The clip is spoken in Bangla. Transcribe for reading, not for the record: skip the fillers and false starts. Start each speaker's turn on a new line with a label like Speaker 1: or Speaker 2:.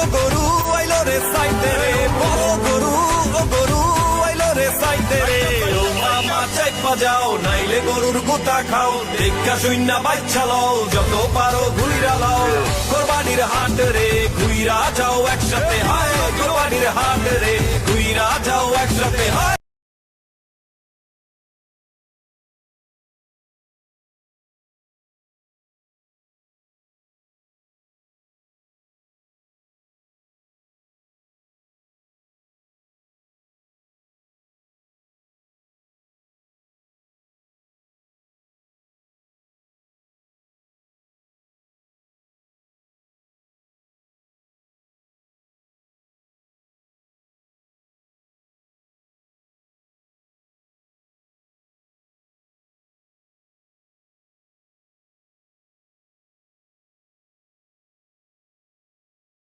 Speaker 1: ও গরু আইলো রে সাইতে রে, বড় গরু ও গরু আইলো রে সাইতে রে। ও মামা চাইপা যাও নাইলে গরুর গুতা খাও, দেখা শূন্য বাচ্চা লও যত পারো ঘুইরা লাও। কোরবানির হাট রে ঘুইরা যাও একসাথে, হায় কোরবানির হাট রে।